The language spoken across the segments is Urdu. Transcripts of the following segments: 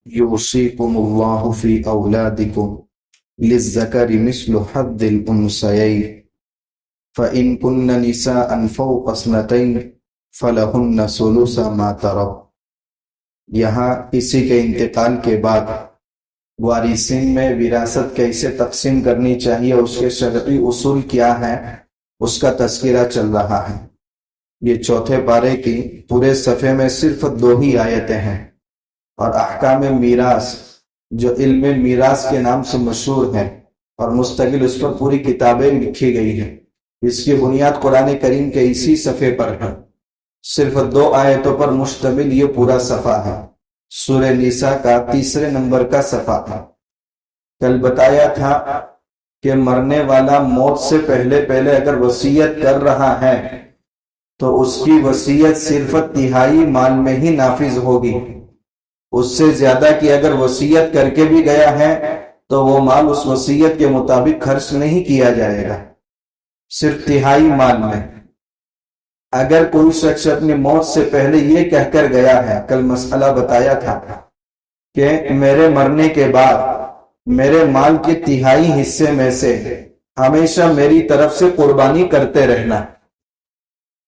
يوصيكم الله في أولادكم للذكر مثل حظ الأنثيين فإن كن نساء فوق اثنتين فلهن ثلث ما ترك۔ یہاں کسی کے انتقال کے بعد وارثین میں وراثت کیسے تقسیم کرنی چاہیے، اس کے شرعی اصول کیا ہیں، اس کا تذکرہ چل رہا ہے۔ یہ چوتھے پارے کی پورے صفحے میں صرف 2 ہی آیتیں ہیں، اور احکام میراث جو علم میراث کے نام سے مشہور ہے اور مستقل اس پر پوری کتابیں لکھی گئی ہیں، اس کی بنیاد قرآن کریم کے اسی صفحے پر ہے۔ صرف 2 آیتوں پر مشتمل یہ پورا صفحہ ہے، سورہ نساء کا 3 نمبر کا صفحہ تھا۔ کل بتایا تھا کہ مرنے والا موت سے پہلے اگر وصیت کر رہا ہے تو اس کی وصیت صرف 1/3 مال میں ہی نافذ ہوگی۔ اس سے زیادہ کی اگر وصیت کر کے بھی گیا ہے تو وہ مال اس وصیت کے مطابق خرچ نہیں کیا جائے گا، صرف 1/3 مال میں۔ اگر کوئی شخص اپنی موت سے پہلے یہ کہہ کر گیا ہے، کل مسئلہ بتایا تھا کہ میرے مرنے کے بعد میرے مال کے 1/3 حصے میں سے ہمیشہ میری طرف سے قربانی کرتے رہنا۔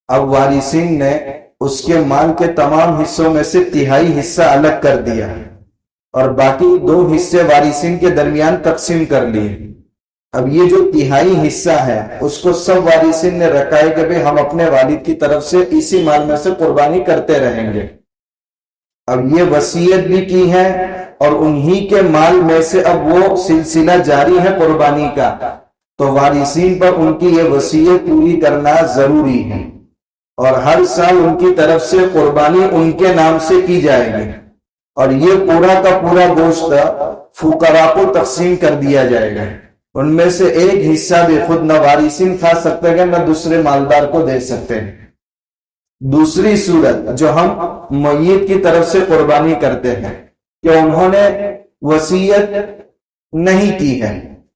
اب وارثین نے اس کے مال کے تمام حصوں میں سے 1/3 حصہ الگ کر دیا اور باقی 2 حصے وارثین کے درمیان تقسیم کر لیے۔ اب یہ جو 1/3 حصہ ہے اس کو سب وارثین نے رکھا ہے کہ ہم اپنے والد کی طرف سے اسی مال میں سے قربانی کرتے رہیں گے۔ اب یہ وصیت بھی کی ہے اور انہی کے مال میں سے اب وہ سلسلہ جاری ہے قربانی کا، تو وارثین پر ان کی یہ وصیت پوری کرنا ضروری ہے، اور ہر سال ان کی طرف سے قربانی ان کے نام سے کی جائے گی، اور یہ پورا کا پورا گوشت فقراء کو تقسیم کر دیا جائے گا۔ ان میں سے ایک حصہ بھی خود نہ وارثین کھا سکتے ہیں نہ دوسرے مالدار کو دے سکتے ہیں۔ دوسری صورت جو ہم میت کی طرف سے قربانی کرتے ہیں کہ انہوں نے وصیت نہیں کی ہے،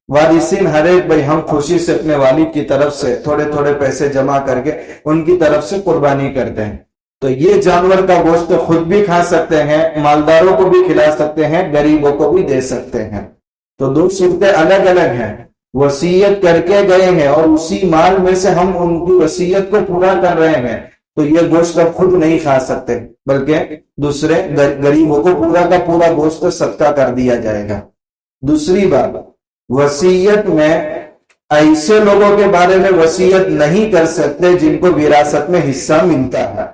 وارثین ہر ایک بھائی ہم خوشی سے اپنے والد کی طرف سے تھوڑے تھوڑے پیسے جمع کر کے ان کی طرف سے قربانی کرتے ہیں، تو یہ جانور کا گوشت خود بھی کھا سکتے ہیں، مالداروں کو بھی کھلا سکتے ہیں، غریبوں کو بھی دے سکتے ہیں۔ تو 2 صورتیں الگ الگ ہیں۔ وصیت کر کے گئے ہیں اور اسی مال میں سے ہم ان کی وصیت کو پورا کر رہے ہیں، تو یہ گوشت خود نہیں کھا سکتے بلکہ دوسرے غریبوں کو پورا کا پورا گوشت صدقہ کر دیا جائے گا۔ دوسری بات، وصیت میں ایسے لوگوں کے بارے میں وصیت نہیں کر سکتے جن کو وراثت میں حصہ ملتا ہے۔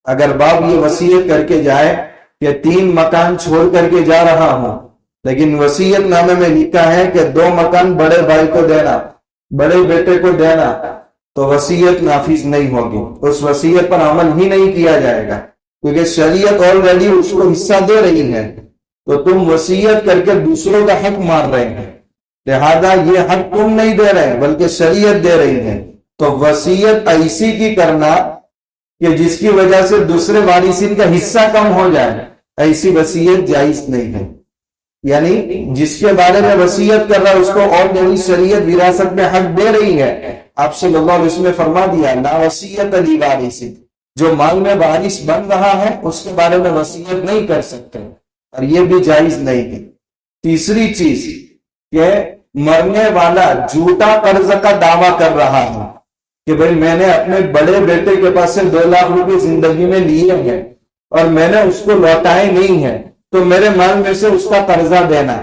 اگر باپ یہ وصیت کر کے جائے کہ 3 مکان چھوڑ کر کے جا رہا ہوں، لیکن وصیت نامے میں لکھا ہے کہ 2 مکان بڑے بھائی کو دینا، بڑے بیٹے کو دینا، تو وصیت نافذ نہیں ہوگی، اس وصیت پر عمل ہی نہیں کیا جائے گا، کیونکہ شریعت آلریڈی اس کو حصہ دے رہی ہے، تو تم وصیت کر کے دوسروں کا حق مار رہے ہیں، لہذا یہ حق تم نہیں دے رہے بلکہ شریعت دے رہی ہے۔ تو وصیت ایسی کی کرنا کہ جس کی وجہ سے دوسرے وارثین کا حصہ کم ہو جائے، ایسی وصیت جائز نہیں ہے۔ یعنی جس کے بارے میں وصیت کر رہا ہے اس کو آلریڈی شریعت وراثت میں حق دے رہی ہے۔ آپ صلی اللہ علیہ وسلم نے فرما دیا لا وصیت لی وارث، جو مال میں وارث بن رہا ہے اس کے بارے میں وصیت نہیں کر سکتے، اور یہ بھی جائز نہیں ہے۔ تیسری چیز کہ مرنے والا جھوٹا قرض کا دعویٰ کر رہا ہے کہ بھئی میں نے اپنے بڑے بیٹے کے پاس سے 2 لاکھ روپے زندگی میں لیے ہیں اور میں نے اس کو لوٹائے نہیں ہیں، تو میرے مال میں سے اس کا قرضہ دینا،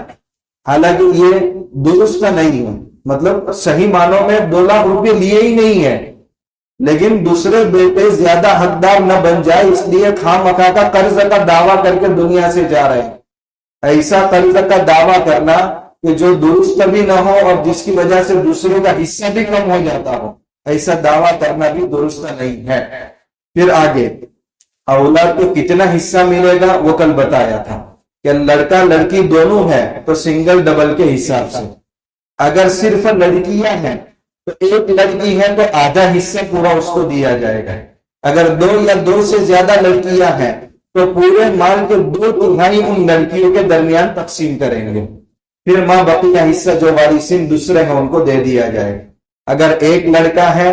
حالانکہ یہ درست نہیں ہے۔ مطلب صحیح معنوں میں 2 لاکھ روپے لیے ہی نہیں ہے، لیکن دوسرے بیٹے زیادہ حقدار نہ بن جائے اس لیے خواہ مخواہ کا قرض کا دعویٰ کر کے دنیا سے جا رہے ہیں۔ ایسا قرض کا دعویٰ کرنا کہ جو درست بھی نہ ہو اور جس کی وجہ سے دوسروں کا حصہ بھی کم ہو جاتا ہو، ایسا دعویٰ کرنا بھی درست نہیں ہے۔ پھر آگے اولاد کو کتنا حصہ ملے گا وہ کل بتایا تھا کہ لڑکا لڑکی دونوں ہے تو سنگل ڈبل کے حساب سے، اگر صرف لڑکیاں ہیں تو ایک لڑکی ہے تو آدھا حصہ پورا اس کو دیا جائے گا، اگر 2 یا 2 سے زیادہ لڑکیاں ہیں تو پورے مال کے 2/3 ان لڑکیوں کے درمیان تقسیم کریں گے، پھر ماں بقیہ حصہ جو وارثین دوسرے ہیں ان کو دے دیا جائے گا۔ اگر ایک لڑکا ہے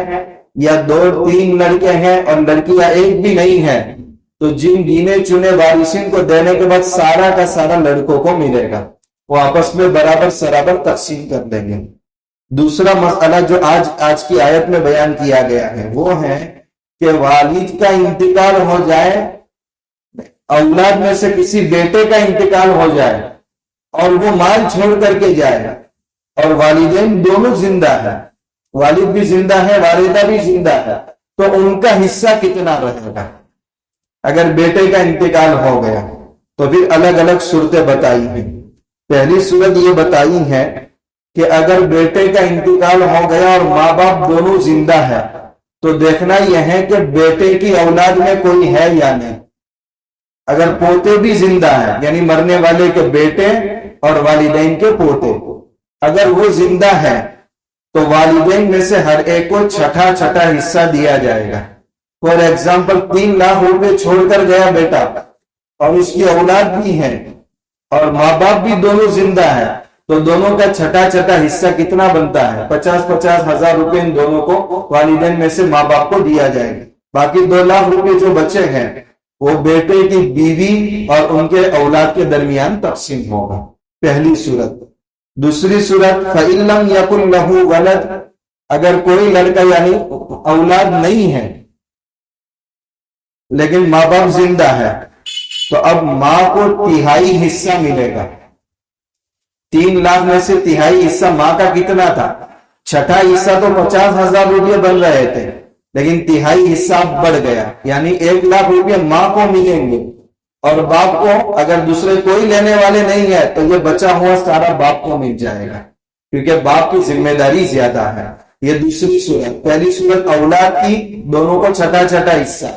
یا 2-3 لڑکے ہیں اور لڑکیاں ایک بھی نہیں ہے تو جن گینے چنے وارثین کو دینے کے بعد سارا کا سارا لڑکوں کو ملے گا، وہ آپس میں برابر سرابر تقسیم کر دیں گے۔ دوسرا مسئلہ جو آج کی آیت میں بیان کیا گیا ہے وہ ہے کہ والد کا انتقال ہو جائے، اولاد میں سے کسی بیٹے کا انتقال ہو جائے اور وہ مال چھوڑ کر کے جائے اور والدین دونوں زندہ ہیں، والد بھی زندہ ہے والدہ بھی زندہ ہے، تو ان کا حصہ کتنا رہے گا؟ اگر بیٹے کا انتقال ہو گیا تو پھر الگ الگ صورتیں بتائی ہیں۔ پہلی صورت یہ بتائی ہے کہ اگر بیٹے کا انتقال ہو گیا اور ماں باپ دونوں زندہ ہے تو دیکھنا یہ ہے کہ بیٹے کی اولاد میں کوئی ہے یا نہیں۔ اگر پوتے بھی زندہ ہیں، یعنی مرنے والے کے بیٹے اور والدین کے پوتے، اگر وہ زندہ ہے تو والدین میں سے ہر ایک کو چھٹا حصہ دیا جائے گا۔ فور ایگزامپل 3 لاکھ روپے چھوڑ کر گیا بیٹا اور اس کی اولاد بھی ہے اور ماں باپ بھی دونوں زندہ ہے، تو دونوں کا چھٹا حصہ کتنا بنتا ہے؟ 50 ہزار روپے ان دونوں کو والدین میں سے ماں باپ کو دیا جائے گا۔ باقی 2 لاکھ روپے جو بچے ہیں وہ بیٹے کی بیوی اور ان کے اولاد کے درمیان تقسیم ہوگا، پہلی صورت۔ دوسری صورت فَإِن لَمْ يَكُنْ لَهُ وَلَدٌ، اگر کوئی لڑکا یعنی اولاد نہیں ہے لیکن ماں باپ زندہ ہے تو اب ماں کو 1/3 حصہ ملے گا۔ 3 لاکھ میں سے 1/3 حصہ ماں کا کتنا تھا؟ چھٹا حصہ تو 50 ہزار روپے بن رہے تھے لیکن 1/3 حصہ اب بڑھ گیا، یعنی 1 لاکھ روپے ماں کو ملیں گے اور باپ کو اگر دوسرے کوئی لینے والے نہیں ہے تو یہ بچا ہوا سارا باپ کو مل جائے گا، کیونکہ باپ کی ذمہ داری زیادہ ہے۔ یہ دوسری صورت۔ پہلی صورت اولاد کی، دونوں کو چھٹا حصہ۔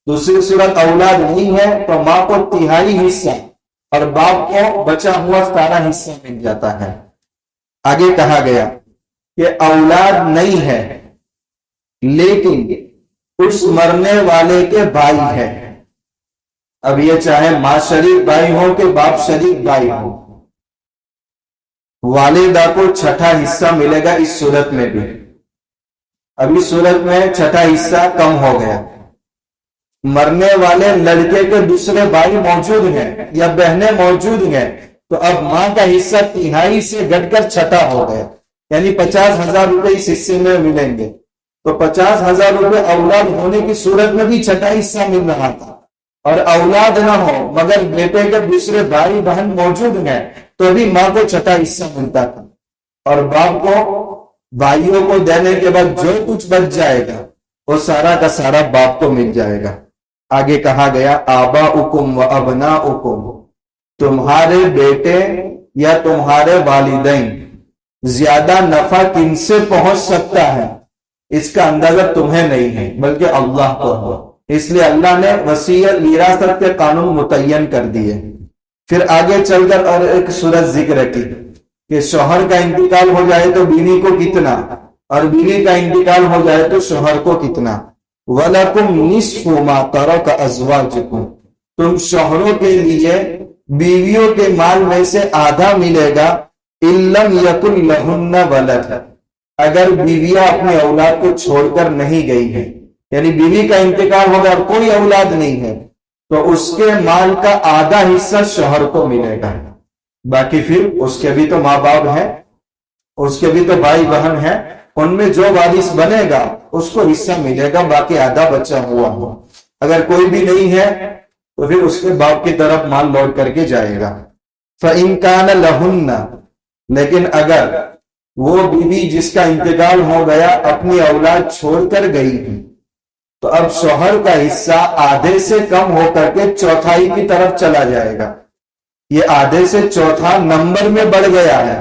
دوسری صورت اولاد نہیں ہے تو ماں کو 1/3 حصہ اور باپ کو بچا ہوا سارا حصہ مل جاتا ہے۔ آگے کہا گیا کہ اولاد نہیں ہے لیکن اس مرنے والے کے بھائی ہے۔ اب یہ چاہے ماں شریک بھائی ہو کہ باپ شریک بھائی ہو، والدہ کو چھٹا حصہ ملے گا اس صورت میں بھی۔ اب اس صورت میں چھٹا حصہ کم ہو گیا، مرنے والے لڑکے کے دوسرے بھائی موجود ہیں یا بہنیں موجود ہیں تو اب ماں کا حصہ 1/3 سے گھٹ کر چھٹا ہو گیا، یعنی 50 ہزار روپے اس حصے میں ملیں گے۔ تو 50 ہزار روپے اولاد ہونے کی صورت میں بھی چھٹا حصہ مل رہا تھا، اور اولاد نہ ہو مگر بیٹے کے دوسرے بھائی بہن موجود ہیں تو بھی ماں کو چھٹا حصہ ملتا تھا، اور باپ کو بھائیوں کو دینے کے بعد جو کچھ بچ جائے گا وہ سارا کا سارا باپ کو مل جائے گا۔ آگے کہا گیا آباؤکم و ابناؤکم، تمہارے بیٹے یا تمہارے والدین زیادہ نفع کن سے پہنچ سکتا ہے اس کا اندازہ تمہیں نہیں ہے بلکہ اللہ کو ہو، اس لیے اللہ نے وصیت وراثت کے قانون متعین کر دیے۔ پھر آگے چل کر اور ایک صورت ذکر کی کہ شوہر کا انتقال ہو جائے تو بیوی کو کتنا، اور بیوی کا انتقال ہو جائے تو شوہر کو کتنا۔ وَلَكُمْ نِصْفُ مَا تَرَكَ أَزْوَاجُكُمْ، تم شوہروں کے لیے بیویوں کے مال میں سے آدھا ملے گا، إِن لَمْ يَكُنْ لَهُنَّ وَلَدٌ، اگر بیویاں اپنی اولاد کو چھوڑ کر نہیں گئی ہیں، یعنی بیوی کا انتقال ہوگا اور کوئی اولاد نہیں ہے تو اس کے مال کا آدھا حصہ شوہر کو ملے گا، باقی پھر اس کے بھی تو ماں باپ ہیں، اس کے بھی تو بھائی بہن ہیں، ان میں جو وارث بنے گا اس کو حصہ ملے گا، باقی آدھا بچا ہوا ہو۔ اگر کوئی بھی نہیں ہے تو پھر اس کے باپ کی طرف مال لوٹ کر کے جائے گا۔ فَإِن كَانَ لَهُنَّ، لیکن اگر وہ بیوی جس کا انتقال ہو گیا اپنی اولاد چھوڑ کر گئی تو اب شوہر کا حصہ آدھے سے کم ہو کر کے چوتھائی کی طرف چلا جائے گا۔ یہ آدھے سے چوتھا نمبر میں بڑھ گیا ہے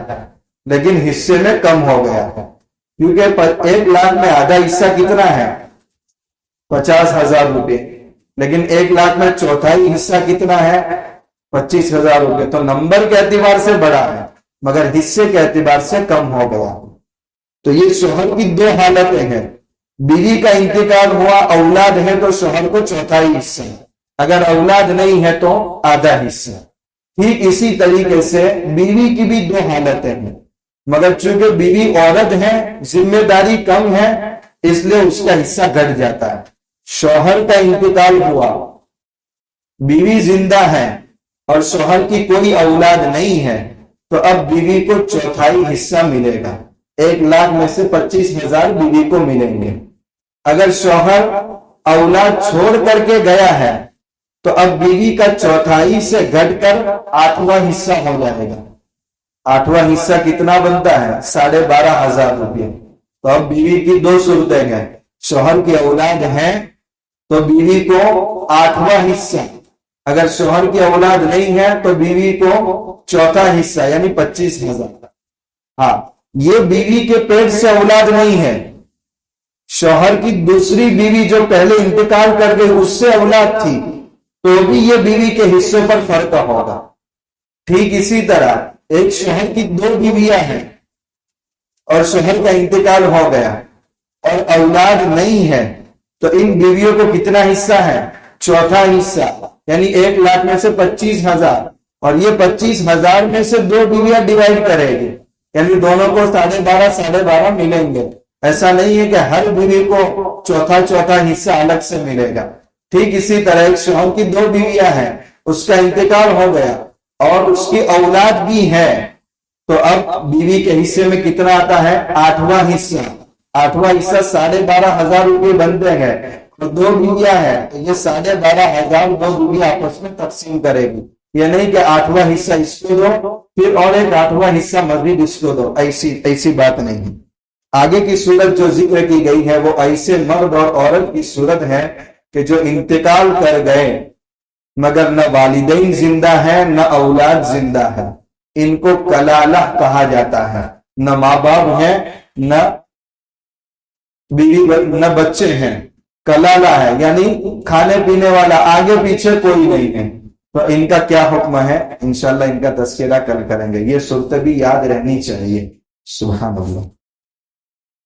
لیکن حصے میں کم ہو گیا ہے، کیونکہ 1 لاکھ میں آدھا حصہ کتنا ہے؟ 50 ہزار روپے، لیکن 1 لاکھ میں چوتھائی حصہ کتنا ہے؟ 25 ہزار روپے۔ تو نمبر کے اعتبار سے بڑا ہے مگر حصے کے اعتبار سے کم ہو گیا۔ تو یہ شوہر کی 2 حالتیں ہیں، بیوی کا انتقال ہوا، اولاد ہے تو شوہر کو چوتھائی حصہ، اگر اولاد نہیں ہے تو آدھا حصہ۔ ٹھیک اسی طریقے سے بیوی کی بھی 2 حالتیں ہیں، مگر چونکہ بیوی عورت ہے، ذمہ داری کم ہے، اس لیے اس کا حصہ گھٹ جاتا ہے۔ شوہر کا انتقال ہوا بیوی زندہ ہے اور شوہر کی کوئی اولاد نہیں ہے تو اب بیوی کو چوتھائی حصہ ملے گا. 1,00,000 میں سے 25,000 بیوی کو ملیں گے. اگر شوہر اولاد چھوڑ کر کے گیا ہے تو اب بیوی کا چوتھائی سے گھٹ کر 8واں حصہ ہو جائے گا. 8واں حصہ کتنا بنتا ہے؟ 12,500 روپے. تو اب بیوی کی 2 صورتیں ہیں. شوہر کی اولاد ہے تو بیوی کو 8واں حصہ، اگر شوہر کی اولاد نہیں ہے تو بیوی کو چوتھا حصہ یعنی 25,000. ہاں، یہ بیوی کے پیٹ سے اولاد نہیں ہے. شوہر کی دوسری بیوی جو پہلے انتقال کر گئی اس سے اولاد تھی تو بھی یہ بیوی کے حصوں پر فرق ہوگا. ٹھیک اسی طرح ایک شوہر کی 2 بیویاں ہیں اور شوہر کا انتقال ہو گیا اور اولاد نہیں ہے تو ان بیویوں کو کتنا حصہ ہے؟ چوتھا حصہ یعنی 1,00,000 میں سے 25,000. اور یہ 25,000 میں سے 2 بیویاں ڈیوائڈ کرے گی یعنی دونوں کو 12,500 ملیں گے. ایسا نہیں ہے کہ ہر بیوی کو چوتھا حصہ الگ سے ملے گا. ٹھیک اسی طرح ایک شوہر کی 2 بیویاں ہیں، اس کا انتقال ہو گیا اور اس کی اولاد بھی ہے تو اب بیوی کے حصے میں کتنا آتا ہے؟ 8واں حصہ. 8واں حصہ 12,500 روپے بنتے ہیں اور 2 بیویاں ہیں تو یہ 12,500 2 بیویاں آپس میں تقسیم کرے گی. یہ نہیں کہ 8واں حصہ اس کو دو پھر اور ایک 8واں حصہ مزید اس کو دو، ایسی بات نہیں. آگے کی صورت جو ذکر کی گئی ہے وہ ایسے مرد اور عورت کی صورت ہے کہ جو انتقال کر گئے مگر نہ والدین زندہ ہیں نہ اولاد زندہ ہے. ان کو کلالہ کہا جاتا ہے. نہ ماں باپ ہیں نہ بیوی نہ بچے ہیں. کلالہ ہے یعنی کھانے پینے والا، آگے پیچھے کوئی نہیں ہے. تو ان کا کیا حکم ہے؟ انشاءاللہ ان کا تذکرہ کل کریں گے. یہ صورت بھی یاد رہنی چاہیے. سبحان اللہ.